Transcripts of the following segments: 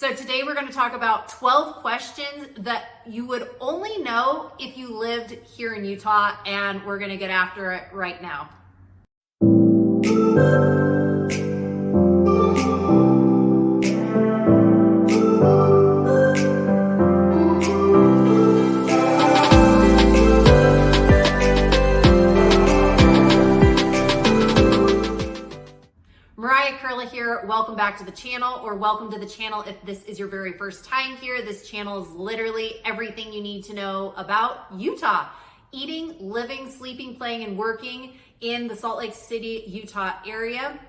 So today we're going to talk about 12 questions that you would only know if you lived here in Utah, and we're going to get after it right now. Here, welcome back to the channel, or welcome to the channel if this is your very first time here. This channel is literally everything you need to know about Utah. Eating, living, sleeping, playing, and working in the Salt Lake City, Utah area.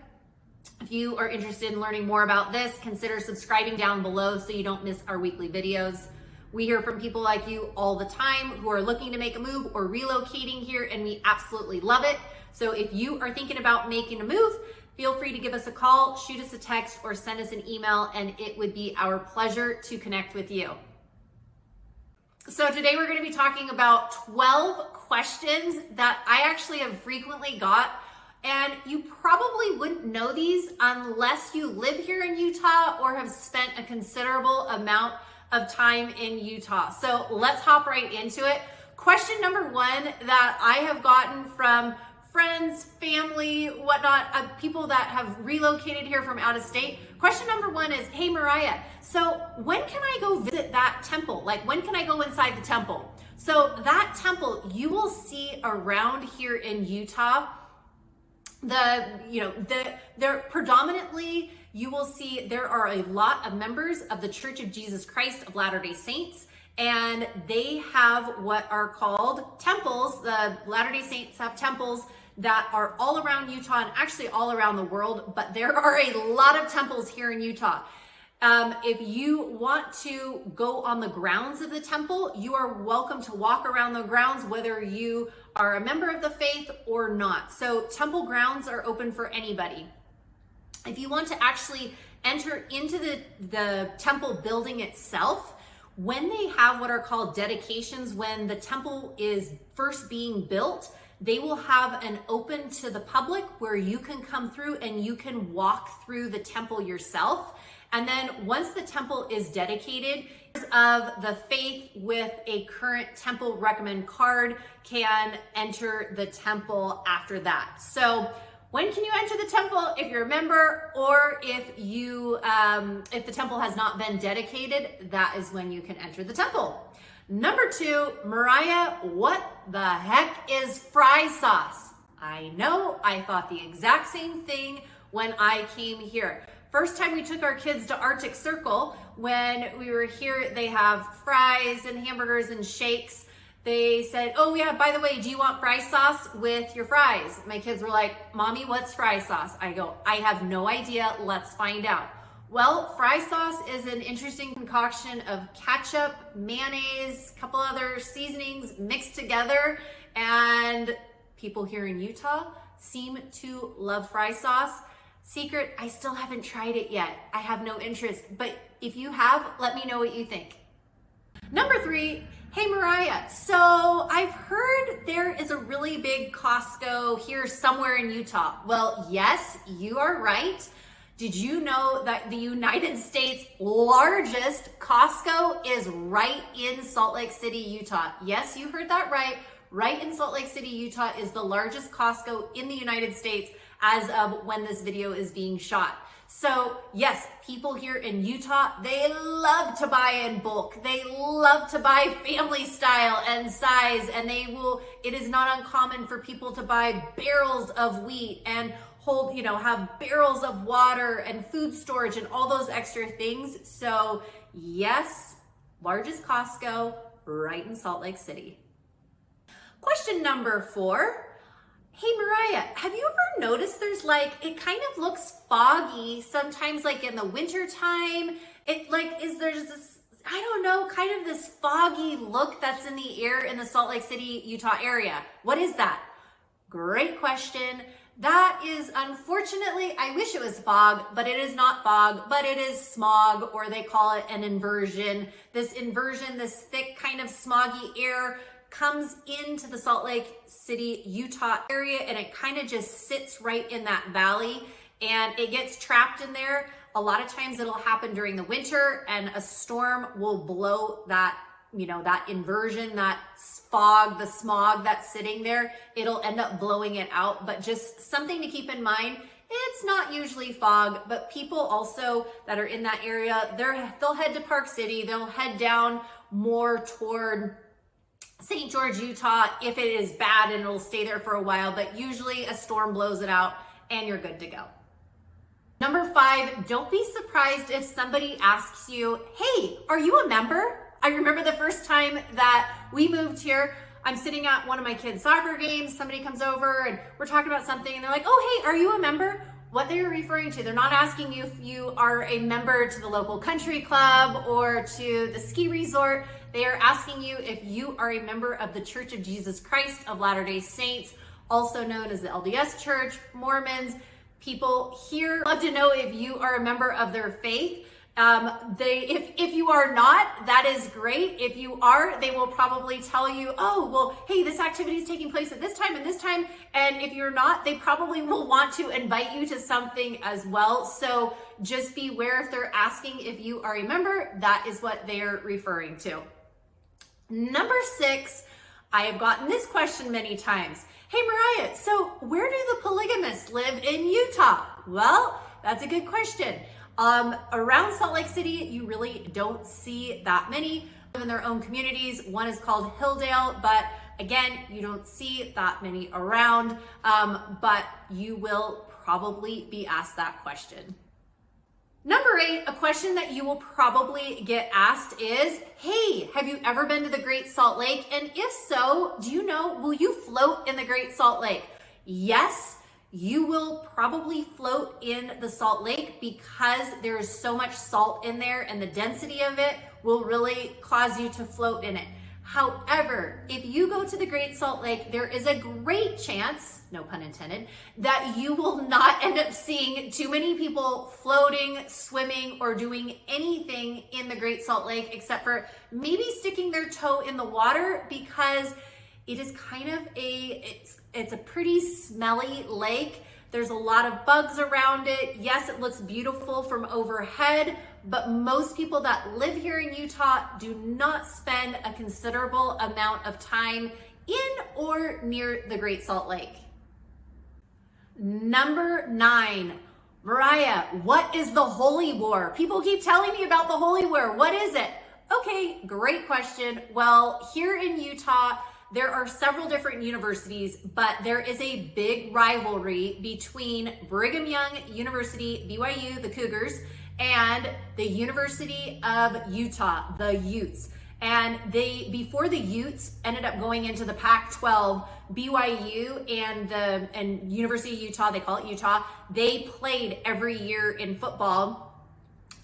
If you are interested in learning more about this, consider subscribing down below so you don't miss our weekly videos. We hear from people like you all the time who are looking to make a move or relocating here, and we absolutely love it. So if you are thinking about making a move, feel free to give us a call, shoot us a text, or send us an email, and it would be our pleasure to connect with you. So today we're going to be talking about 12 questions that I actually have frequently got, and you probably wouldn't know these unless you live here in Utah or have spent a considerable amount of time in Utah. So let's hop right into it. Question number one that I have gotten from friends, family, whatnot, people that have relocated here from out of state. Question number one is, hey Mariah, so when can I go visit that temple? Like, when can I go inside the temple? So that temple you will see around here in Utah, they're predominantly, you will see there are a lot of members of the Church of Jesus Christ of Latter-day Saints, and they have what are called temples. The Latter-day Saints have temples that are all around Utah and actually all around the world, but there are a lot of temples here in Utah. If you want to go on the grounds of the temple, you are welcome to walk around the grounds, whether you are a member of the faith or not. So temple grounds are open for anybody. If you want to actually enter into the temple building itself, when they have what are called dedications, when the temple is first being built, they will have an open to the public where you can come through and you can walk through the temple yourself. And then once the temple is dedicated, of the faith with a current temple recommend card can enter the temple after that. So when can you enter the temple? If you're a member, or if the temple has not been dedicated, that is when you can enter the temple. Number two, Mariah, what the heck is fry sauce? I know, I thought the exact same thing when I came here. First time we took our kids to Arctic Circle, when we were here, they have fries and hamburgers and shakes. They said, oh yeah, by the way, do you want fry sauce with your fries? My kids were like, Mommy, what's fry sauce? I go, I have no idea, let's find out. Well, fry sauce is an interesting concoction of ketchup, mayonnaise, a couple other seasonings mixed together, and people here in Utah seem to love fry sauce. Secret, I still haven't tried it yet. I have no interest, but if you have, let me know what you think. Number three, hey Mariah, so I've heard there is a really big Costco here somewhere in Utah. Well, yes, you are right. Did you know that the United States' largest Costco is right in Salt Lake City, Utah? Yes, you heard that right. Right in Salt Lake City, Utah is the largest Costco in the United States as of when this video is being shot. So yes, people here in Utah, they love to buy in bulk. They love to buy family style and size, and it is not uncommon for people to buy barrels of wheat and have barrels of water and food storage and all those extra things. So yes, largest Costco right in Salt Lake City. Question number four. Hey Mariah, have you ever noticed there's it kind of looks foggy sometimes, like in the winter time? There's this, I don't know, kind of this foggy look that's in the air in the Salt Lake City, Utah area. What is that? Great question. That is, unfortunately, I wish it was fog, but it is not fog, but it is smog, or they call it an inversion. This inversion, this thick kind of smoggy air comes into the Salt Lake City, Utah area, and it kind of just sits right in that valley, and it gets trapped in there. a lot of times it'll happen during the winter and a storm will blow that, that inversion, that fog, the smog that's sitting there, it'll end up blowing it out. But just something to keep in mind, it's not usually fog, but people also that are in that area, they'll head to Park City, they'll head down more toward St. George, Utah, if it is bad, and it'll stay there for a while, but usually a storm blows it out and you're good to go. Number 5, don't be surprised if somebody asks you, hey, are you a member? I remember the first time that we moved here, I'm sitting at one of my kids' soccer games, somebody comes over and we're talking about something and they're like, oh, hey, are you a member? What they're referring to, they're not asking you if you are a member to the local country club or to the ski resort. They are asking you if you are a member of the Church of Jesus Christ of Latter-day Saints, also known as the LDS Church, Mormons. People here love to know if you are a member of their faith. If you are not, that is great. If you are, they will probably tell you, oh, well, hey, this activity is taking place at this time and this time. And if you're not, they probably will want to invite you to something as well. So just beware if they're asking if you are a member, that is what they're referring to. Number 6, I have gotten this question many times. Hey, Mariah, so where do the polygamists live in Utah? Well, that's a good question. Around Salt Lake City, you really don't see that many. Live in their own communities. One is called Hilldale, but again, you don't see that many around, but you will probably be asked that question. Number 8, a question that you will probably get asked is, hey, have you ever been to the Great Salt Lake? And if so, do you know, will you float in the Great Salt Lake? Yes. You will probably float in the Salt Lake because there is so much salt in there and the density of it will really cause you to float in it. However, if you go to the Great Salt Lake, there is a great chance, no pun intended, that you will not end up seeing too many people floating, swimming, or doing anything in the Great Salt Lake except for maybe sticking their toe in the water, because it is kind of it's a pretty smelly lake. There's a lot of bugs around it. Yes, it looks beautiful from overhead, but most people that live here in Utah do not spend a considerable amount of time in or near the Great Salt Lake. Number 9, Mariah, what is the Holy War? People keep telling me about the Holy War. What is it? Okay, great question. Well, here in Utah, there are several different universities, but there is a big rivalry between Brigham Young University, BYU, the Cougars, and the University of Utah, the Utes. And before the Utes ended up going into the Pac-12, BYU and University of Utah, they call it Utah, they played every year in football.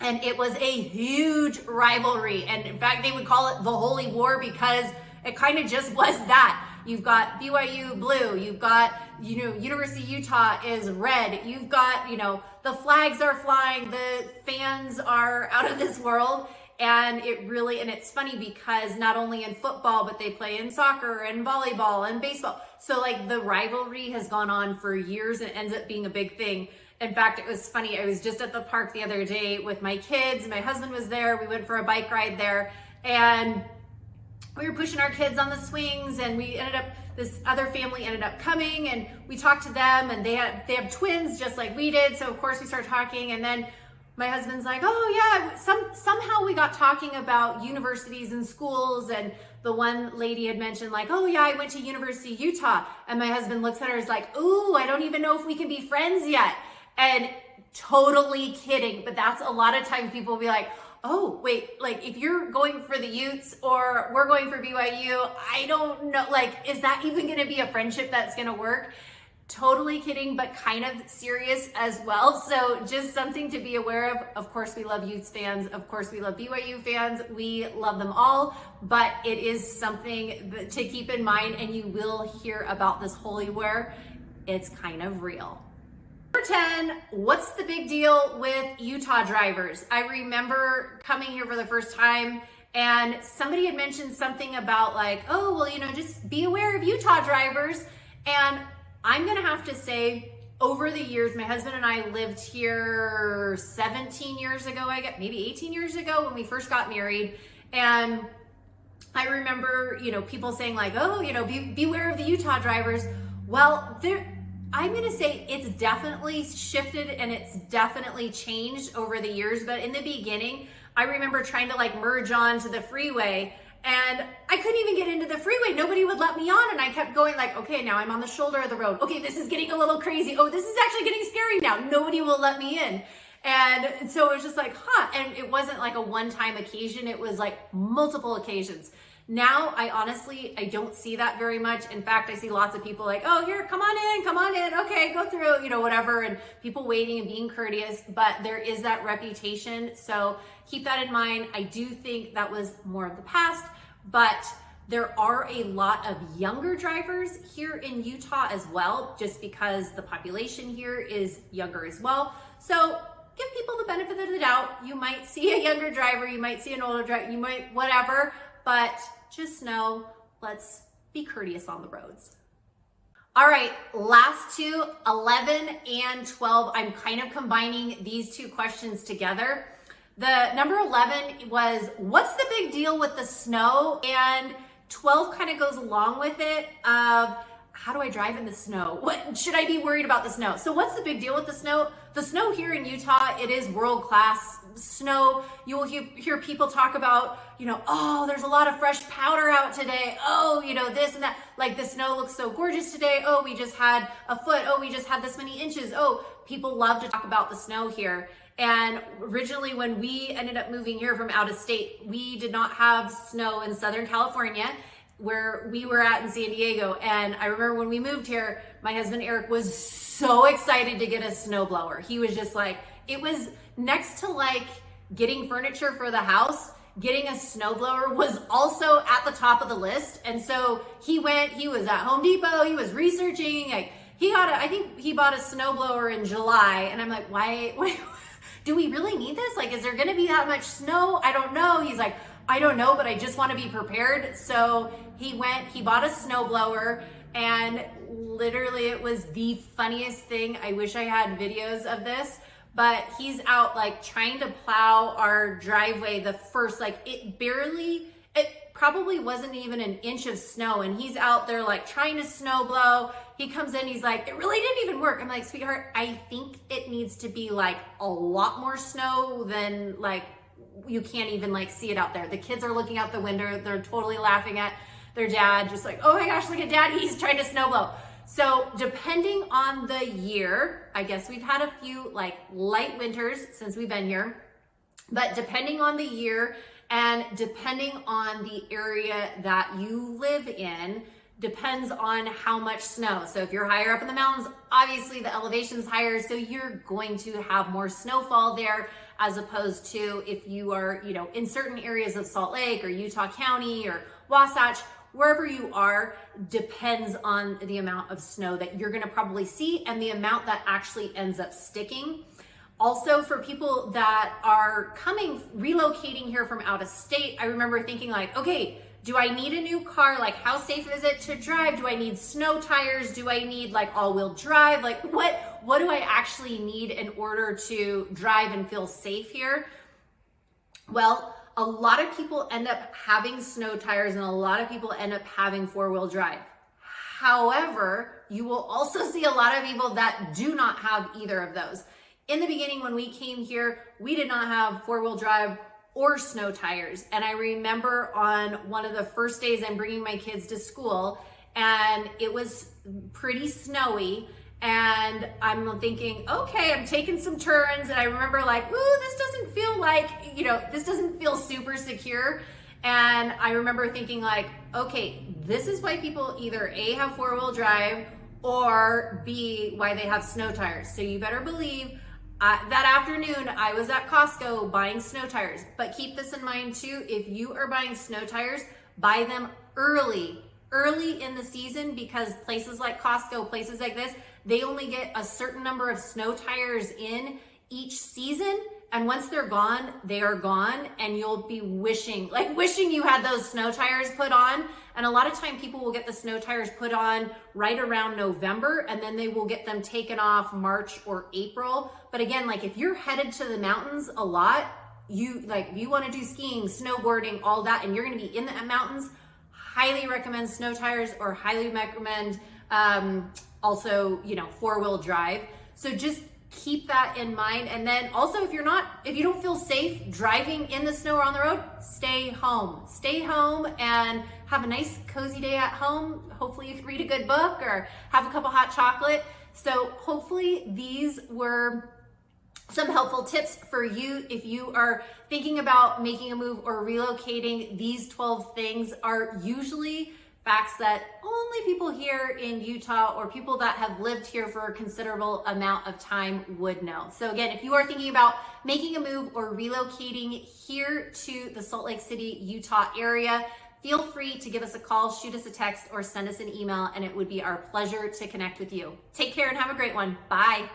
And it was a huge rivalry. And in fact, they would call it the Holy War because it kind of just was that. You've got BYU blue, you've got, University of Utah is red, you've got, the flags are flying, the fans are out of this world. And it's funny because not only in football, but they play in soccer and volleyball and baseball. So like the rivalry has gone on for years and ends up being a big thing. In fact, it was funny. I was just at the park the other day with my kids. My husband was there. We went for a bike ride there and we were pushing our kids on the swings, and this other family ended up coming, and we talked to them, and they have twins just like we did. So of course we started talking, and then my husband's like, oh yeah, somehow we got talking about universities and schools, and the one lady had mentioned like, oh yeah, I went to University of Utah, and my husband looks at her and is like, ooh, I don't even know if we can be friends yet. And totally kidding, but that's a lot of times people will be like, oh, wait, like if you're going for the Utes or we're going for BYU, I don't know, like, is that even going to be a friendship that's going to work? Totally kidding, but kind of serious as well. So just something to be aware of. Of course, we love Utes fans. Of course, we love BYU fans. We love them all, but it is something to keep in mind, and you will hear about this Holy War. It's kind of real. Number 10, what's the big deal with Utah drivers? I remember coming here for the first time and somebody had mentioned something about like, oh, well, just be aware of Utah drivers. And I'm gonna have to say, over the years, my husband and I lived here 17 years ago, I guess, maybe 18 years ago when we first got married. And I remember, people saying like, oh, beware of the Utah drivers. Well, I'm going to say it's definitely shifted and it's definitely changed over the years. But in the beginning, I remember trying to like merge onto the freeway and I couldn't even get into the freeway. Nobody would let me on. And I kept going like, okay, now I'm on the shoulder of the road. Okay, this is getting a little crazy. Oh, this is actually getting scary now. Nobody will let me in. And so it was just like, and it wasn't like a one-time occasion. It was like multiple occasions. Now, I don't see that very much. In fact, I see lots of people like, oh, here, come on in. Okay, go through, whatever. And people waiting and being courteous, but there is that reputation. So keep that in mind. I do think that was more of the past, but there are a lot of younger drivers here in Utah as well, just because the population here is younger as well. So give people the benefit of the doubt. You might see a younger driver, you might see an older driver, you might whatever, but just know, let's be courteous on the roads. All right, last two, 11 and 12. I'm kind of combining these two questions together. The number 11 was, what's the big deal with the snow? And 12 kind of goes along with it of, how do I drive in the snow? What should I be worried about the snow? So what's the big deal with the snow? The snow here in Utah, it is world-class snow. You will hear people talk about, oh, there's a lot of fresh powder out today. Oh, this and that. Like the snow looks so gorgeous today. Oh, we just had a foot. Oh, we just had this many inches. Oh, people love to talk about the snow here. And originally when we ended up moving here from out of state, we did not have snow in Southern California, where we were at in San Diego. And I remember when we moved here, my husband Eric was so excited to get a snowblower. He was just like, it was next to like getting furniture for the house, getting a snowblower was also at the top of the list. And so he was at Home Depot, he was researching, like I think he bought a snowblower in July. And I'm like, why do we really need this? Like, is there gonna be that much snow? I don't know. He's like, I don't know, but I just want to be prepared. So he bought a snowblower, and literally it was the funniest thing. I wish I had videos of this, but he's out like trying to plow our driveway. The first, like it probably wasn't even an inch of snow. And he's out there like trying to snow blow. He comes in, he's like, it really didn't even work. I'm like, sweetheart, I think it needs to be like a lot more snow than like, you can't even like see it out there. The kids are looking out the window. They're totally laughing at their dad, just like, oh my gosh, look at dad. He's trying to snowblow. So depending on the year, I guess we've had a few like light winters since we've been here, but depending on the year and depending on the area that you live in, depends on how much snow. So if you're higher up in the mountains, obviously the elevation's higher, so you're going to have more snowfall there, as opposed to if you are, in certain areas of Salt Lake or Utah County or Wasatch, wherever you are, depends on the amount of snow that you're gonna probably see and the amount that actually ends up sticking. Also, for people that are relocating here from out of state, I remember thinking like, okay, do I need a new car? Like, how safe is it to drive? Do I need snow tires? Do I need like all-wheel drive? Like, what do I actually need in order to drive and feel safe here? Well, a lot of people end up having snow tires and a lot of people end up having four-wheel drive. However, you will also see a lot of people that do not have either of those. In the beginning, when we came here, we did not have four-wheel drive or snow tires. And I remember on one of the first days I'm bringing my kids to school, and it was pretty snowy, and I'm thinking, okay, I'm taking some turns, and I remember like, ooh, this doesn't feel like, this doesn't feel super secure. And I remember thinking like, okay, this is why people either A, have four-wheel drive, or B, why they have snow tires. So you better believe that afternoon, I was at Costco buying snow tires. But keep this in mind too, if you are buying snow tires, buy them early in the season, because places like Costco, places like this, they only get a certain number of snow tires in each season, And once they're gone, they are gone, and you'll be wishing you had those snow tires put on. And a lot of time people will get the snow tires put on right around November, and then they will get them taken off March or April. But again, like if you're headed to the mountains a lot, if you want to do skiing, snowboarding, all that, and you're going to be in the mountains, highly recommend snow tires, or highly recommend also, four-wheel drive. So just keep that in mind. And then also, if you don't feel safe driving in the snow or on the road, stay home and have a nice cozy day at home. Hopefully you can read a good book or have a cup of hot chocolate. So hopefully these were some helpful tips for you if you are thinking about making a move or relocating. These 12 things are usually facts that only people here in Utah or people that have lived here for a considerable amount of time would know. So again, if you are thinking about making a move or relocating here to the Salt Lake City, Utah area, feel free to give us a call, shoot us a text, or send us an email, and it would be our pleasure to connect with you. Take care and have a great one. Bye.